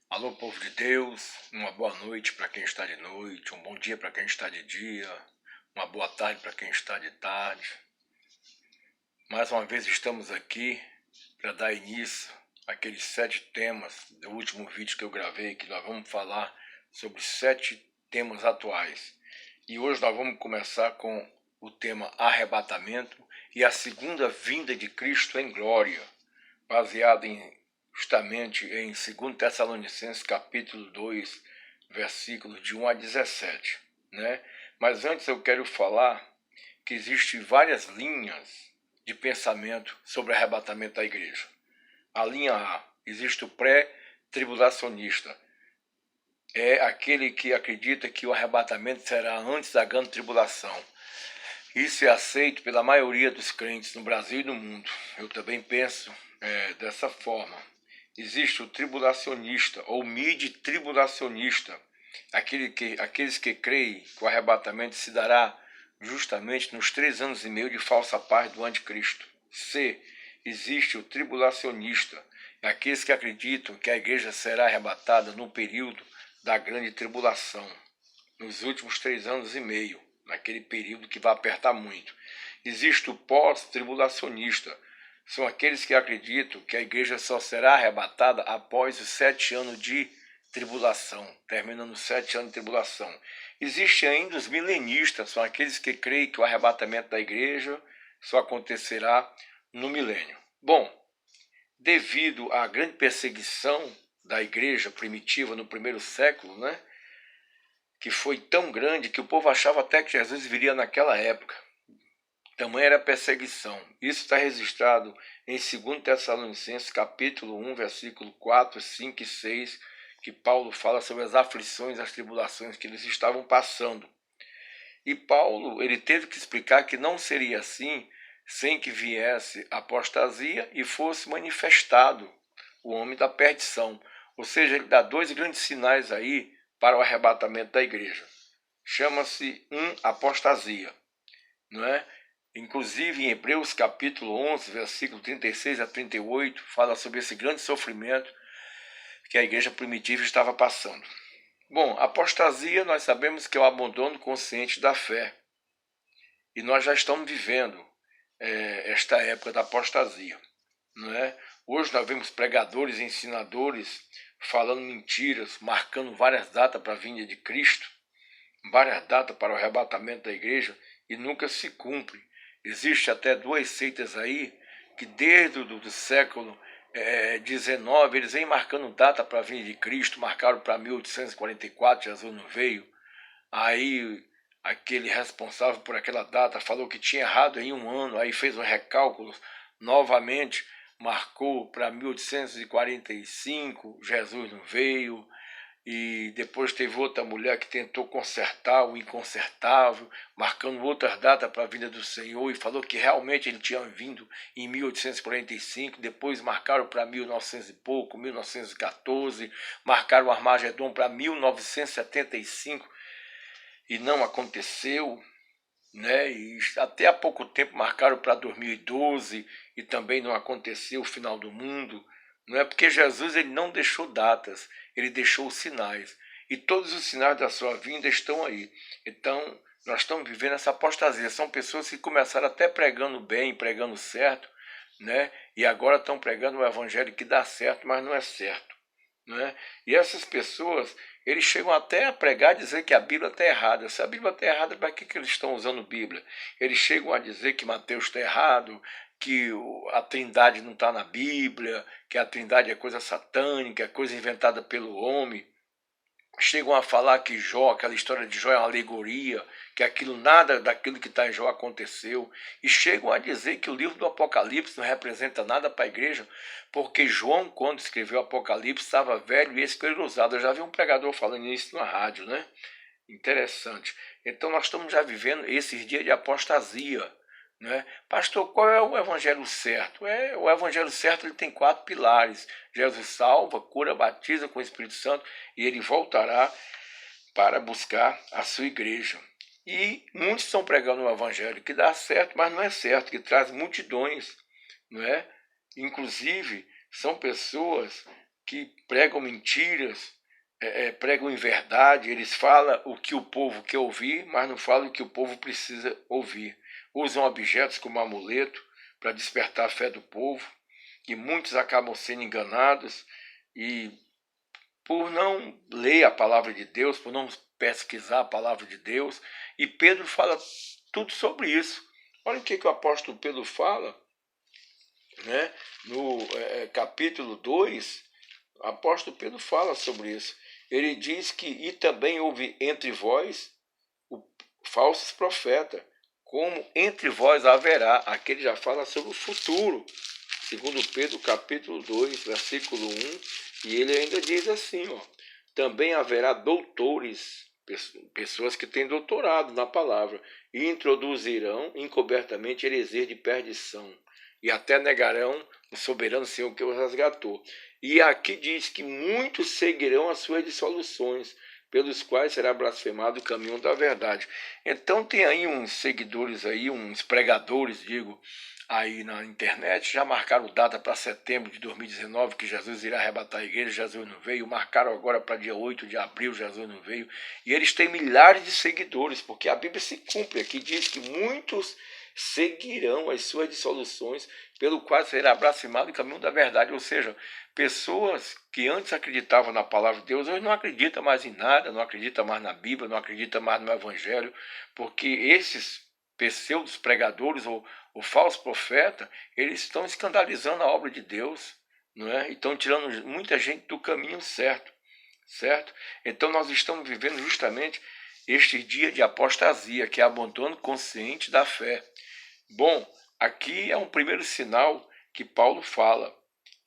Alô, povo de Deus, uma boa noite para quem está de noite, um bom dia para quem está de dia, uma boa tarde para quem está de tarde. Mais uma vez estamos aqui para dar início àqueles 7 temas do último vídeo que eu gravei, que nós vamos falar sobre 7 temas atuais. E hoje nós vamos começar com o tema arrebatamento e a segunda vinda de Cristo em glória, baseado justamente em 2 Tessalonicenses capítulo 2, versículos de 1 a 17, né? Mas antes eu quero falar que existem várias linhas de pensamento sobre o arrebatamento da igreja. A linha A, existe o pré-tribulacionista. É aquele que acredita que o arrebatamento será antes da grande tribulação. Isso é aceito pela maioria dos crentes no Brasil e no mundo. Eu também penso dessa forma. Existe o tribulacionista ou mid-tribulacionista, aqueles que creem que o arrebatamento se dará justamente nos 3 anos e meio de falsa paz do anticristo. C. Existe o tribulacionista, aqueles que acreditam que a igreja será arrebatada no período da grande tribulação, nos últimos 3 anos e meio, naquele período que vai apertar muito. Existe o pós-tribulacionista, são aqueles que acreditam que a igreja só será arrebatada após os 7 anos de tribulação, terminando os 7 anos de tribulação. Existe ainda os milenistas, são aqueles que creem que o arrebatamento da igreja só acontecerá no milênio. Bom, devido à grande perseguição da igreja primitiva no primeiro século, né, que foi tão grande que o povo achava até que Jesus viria naquela época. Tamanha era a perseguição. Isso está registrado em 2 Tessalonicenses, capítulo 1, versículo 4, 5 e 6, que Paulo fala sobre as aflições, as tribulações que eles estavam passando. E Paulo, ele teve que explicar que não seria assim sem que viesse a apostasia e fosse manifestado o homem da perdição. Ou seja, ele dá 2 grandes sinais aí para o arrebatamento da igreja. Chama-se apostasia, não é? Inclusive em Hebreus capítulo 11, versículo 36 a 38, fala sobre esse grande sofrimento que a igreja primitiva estava passando. Bom, apostasia nós sabemos que é o abandono consciente da fé. E nós já estamos vivendo esta época da apostasia, não é? Hoje nós vemos pregadores e ensinadores falando mentiras, marcando várias datas para a vinda de Cristo, várias datas para o arrebatamento da igreja, e nunca se cumpre. Existe até 2 seitas aí que desde o século XIX eles vêm marcando data para a vinda de Cristo, marcaram para 1844, Jesus não veio. Aí aquele responsável por aquela data falou que tinha errado em 1 ano, aí fez um recálculo novamente, marcou para 1845, Jesus não veio. E depois teve outra mulher que tentou consertar o inconsertável, marcando outras datas para a vinda do Senhor, e falou que realmente ele tinha vindo em 1845, depois marcaram para 1900 e pouco, 1914, marcaram o Armagedon para 1975, e não aconteceu, né? E até há pouco tempo marcaram para 2012, e também não aconteceu o final do mundo. Não é porque Jesus ele não deixou datas, ele deixou sinais. E todos os sinais da sua vinda estão aí. Então, nós estamos vivendo essa apostasia. São pessoas que começaram até pregando bem, pregando certo, né? E agora estão pregando o evangelho que dá certo, mas não é certo, né? E essas pessoas, eles chegam até a pregar e dizer que a Bíblia está errada. Se a Bíblia está errada, para que eles estão usando Bíblia? Eles chegam a dizer que Mateus está errado, que a Trindade não está na Bíblia, que a Trindade é coisa satânica, é coisa inventada pelo homem. Chegam a falar que Jó, aquela história de Jó é uma alegoria, que aquilo nada daquilo que está em Jó aconteceu. E chegam a dizer que o livro do Apocalipse não representa nada para a igreja, porque João, quando escreveu o Apocalipse, estava velho e esclerosado. Eu já vi um pregador falando isso na rádio, né? Interessante. Então nós estamos já vivendo esses dias de apostasia, né? Pastor, qual é o evangelho certo? O evangelho certo ele tem 4 pilares. Jesus salva, cura, batiza com o Espírito Santo e ele voltará para buscar a sua igreja. E muitos estão pregando o evangelho que dá certo, mas não é certo, que traz multidões, não é? Inclusive, são pessoas que pregam mentiras, pregam inverdade, eles falam o que o povo quer ouvir, mas não falam o que o povo precisa ouvir. Usam objetos como amuleto para despertar a fé do povo, e muitos acabam sendo enganados e por não ler a palavra de Deus, por não pesquisar a palavra de Deus. E Pedro fala tudo sobre isso. Olha o que o apóstolo Pedro fala, né? No capítulo 2, o apóstolo Pedro fala sobre isso. Ele diz que, e também houve entre vós falsos profetas, como entre vós haverá. Aqui ele já fala sobre o futuro. Segundo Pedro, capítulo 2, versículo 1, e ele ainda diz assim, ó, também haverá doutores, pessoas que têm doutorado na palavra, e introduzirão encobertamente heresias de perdição, e até negarão o soberano Senhor que os resgatou. E aqui diz que muitos seguirão as suas dissoluções, pelos quais será blasfemado o caminho da verdade. Então tem aí uns seguidores aí, uns pregadores, digo, aí na internet, já marcaram data para setembro de 2019, que Jesus irá arrebatar a igreja, Jesus não veio, marcaram agora para dia 8 de abril, Jesus não veio, e eles têm milhares de seguidores, porque a Bíblia se cumpre aqui, diz que muitos seguirão as suas dissoluções, pelo qual será blasfemado o caminho da verdade, ou seja, pessoas que antes acreditavam na palavra de Deus, hoje não acreditam mais em nada, não acreditam mais na Bíblia, não acreditam mais no Evangelho, porque esses pseudos pregadores ou falso profeta, eles estão escandalizando a obra de Deus, não é? E estão tirando muita gente do caminho certo, certo? Então nós estamos vivendo justamente este dia de apostasia, que é abandono consciente da fé. Bom, aqui é um primeiro sinal que Paulo fala,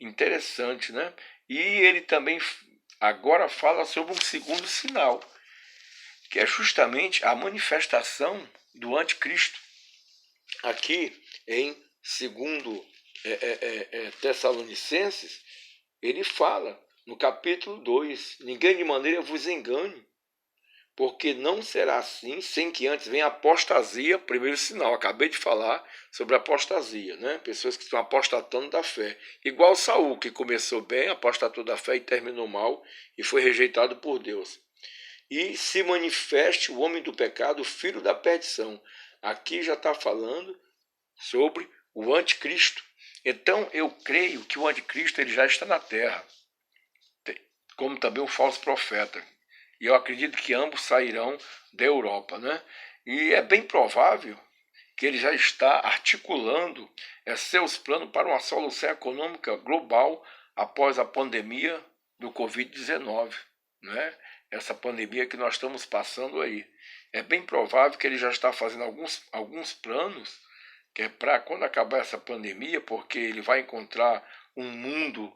interessante, né? E ele também agora fala sobre um segundo sinal, que é justamente a manifestação do anticristo. Aqui em 2 Tessalonicenses, ele fala no capítulo 2, ninguém de maneira vos engane, porque não será assim sem que antes venha a apostasia, primeiro sinal, acabei de falar sobre apostasia, né? Pessoas que estão apostatando da fé, igual Saul, que começou bem, apostatou da fé e terminou mal e foi rejeitado por Deus. E se manifeste o homem do pecado, o filho da perdição. Aqui já está falando sobre o anticristo. Então eu creio que o anticristo ele já está na terra, como também o falso profeta. E eu acredito que ambos sairão da Europa, né? E é bem provável que ele já está articulando seus planos para uma solução econômica global após a pandemia do Covid-19, né? Essa pandemia que nós estamos passando aí. É bem provável que ele já está fazendo alguns planos, que é para quando acabar essa pandemia, porque ele vai encontrar um mundo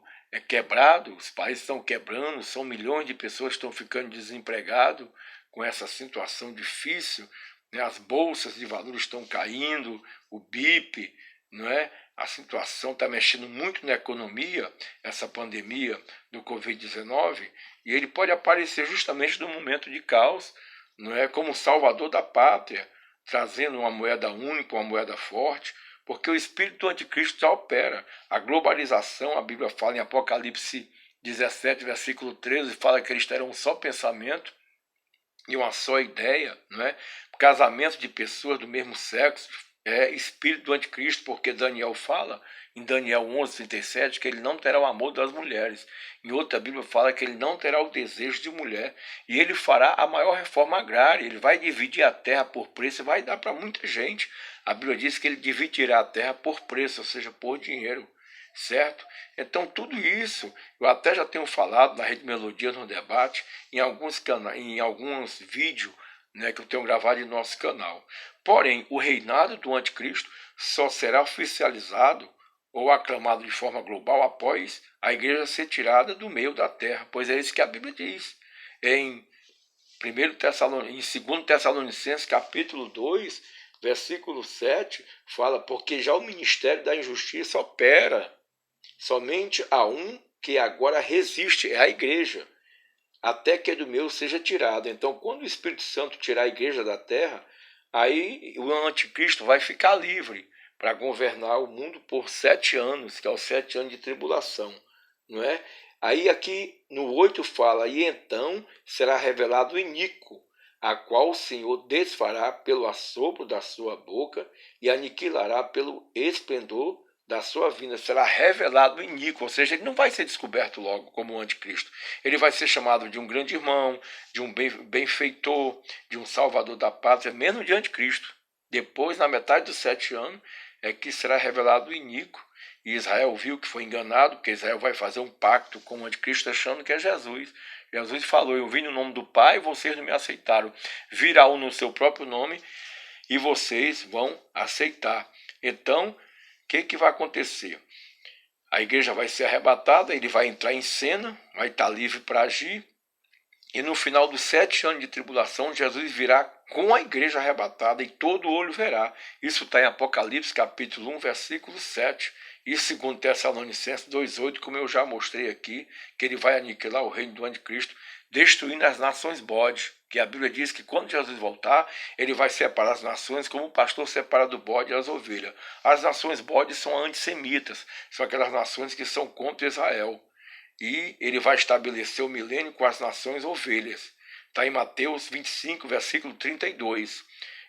quebrado, os países estão quebrando, são milhões de pessoas que estão ficando desempregados com essa situação difícil, né? As bolsas de valores estão caindo, o BIP, não é? A situação está mexendo muito na economia, essa pandemia do Covid-19, e ele pode aparecer justamente no momento de caos, não é? Como salvador da pátria, trazendo uma moeda única, uma moeda forte, porque o espírito do anticristo já opera. A globalização, a Bíblia fala em Apocalipse 17, versículo 13, fala que eles terão um só pensamento e uma só ideia, não é? Casamento de pessoas do mesmo sexo é espírito do anticristo, porque Daniel fala em Daniel 11:37 que ele não terá o amor das mulheres. Em outra Bíblia fala que ele não terá o desejo de mulher. E ele fará a maior reforma agrária, ele vai dividir a terra por preço e vai dar para muita gente. A Bíblia diz que ele dividirá a terra por preço, ou seja, por dinheiro, certo? Então tudo isso, eu até já tenho falado na Rede Melodia no debate, em alguns vídeos, né, que eu tenho gravado em nosso canal. Porém, o reinado do anticristo só será oficializado ou aclamado de forma global após a igreja ser tirada do meio da terra, pois é isso que a Bíblia diz. Em 2 Tessalonicenses capítulo 2, versículo 7, fala, porque já o ministério da injustiça opera, somente há um que agora resiste, é a igreja, até que do meu seja tirado. Então, quando o Espírito Santo tirar a igreja da terra, aí o anticristo vai ficar livre para governar o mundo por 7 anos, que é os 7 anos de tribulação, não é? Aí aqui no 8 fala, e então será revelado o iníquo, a qual o Senhor desfará pelo assopro da sua boca e aniquilará pelo esplendor da sua vinda. Será revelado o iníquo, ou seja, ele não vai ser descoberto logo como o anticristo. Ele vai ser chamado de um grande irmão, de um benfeitor, de um salvador da pátria, mesmo de anticristo. Depois, na metade dos 7 anos, é que será revelado o iníquo. E Israel viu que foi enganado, porque Israel vai fazer um pacto com o anticristo achando que é Jesus. Jesus falou, eu vim no nome do Pai e vocês não me aceitaram. Virá um no seu próprio nome e vocês vão aceitar. Então, o que vai acontecer? A igreja vai ser arrebatada, ele vai entrar em cena, vai estar livre para agir. E no final dos 7 anos de tribulação, Jesus virá com a igreja arrebatada e todo olho verá. Isso está em Apocalipse capítulo 1, versículo 7. E 2 Tessalonicenses 2,8, como eu já mostrei aqui, que ele vai aniquilar o reino do anticristo, destruindo as nações bode. Que a Bíblia diz que quando Jesus voltar, ele vai separar as nações como o pastor separa do bode as ovelhas. As nações bode são antissemitas, são aquelas nações que são contra Israel. E ele vai estabelecer o milênio com as nações ovelhas. Está em Mateus 25, versículo 32.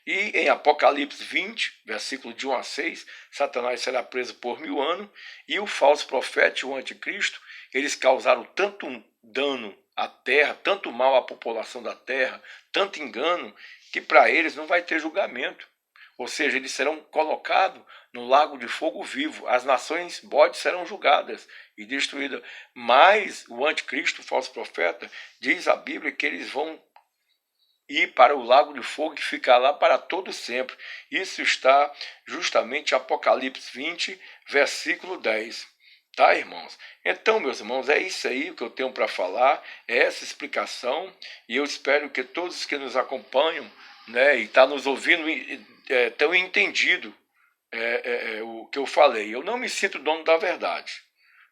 E em Apocalipse 20, versículo de 1 a 6, Satanás será preso por 1000 anos, e o falso profeta e o anticristo, eles causaram tanto dano à terra, tanto mal à população da terra, tanto engano, que para eles não vai ter julgamento. Ou seja, eles serão colocados no lago de fogo vivo. As nações bodes serão julgadas e destruídas. Mas o anticristo, o falso profeta, diz a Bíblia que eles vão ir para o lago de fogo e ficar lá para todo sempre. Isso está justamente em Apocalipse 20, versículo 10. Tá, irmãos? Então, meus irmãos, é isso aí que eu tenho para falar, é essa explicação, e eu espero que todos os que nos acompanham, né, e estão nos ouvindo, tenham entendido o que eu falei. Eu não me sinto dono da verdade,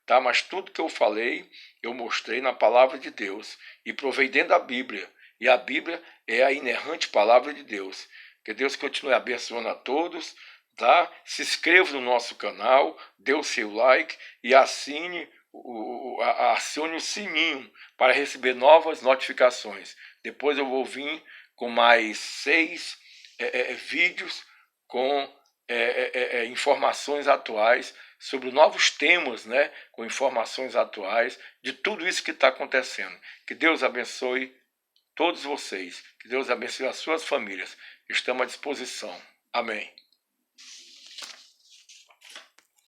tá? Mas tudo que eu falei, eu mostrei na palavra de Deus e provei dentro da Bíblia. E a Bíblia é a inerrante palavra de Deus. Que Deus continue abençoando a todos, tá? Se inscreva no nosso canal, dê o seu like e acione o sininho para receber novas notificações. Depois eu vou vir com mais 6 vídeos com informações atuais sobre novos temas, né? Com informações atuais de tudo isso que está acontecendo. Que Deus abençoe todos vocês. Que Deus abençoe as suas famílias. Estamos à disposição. Amém.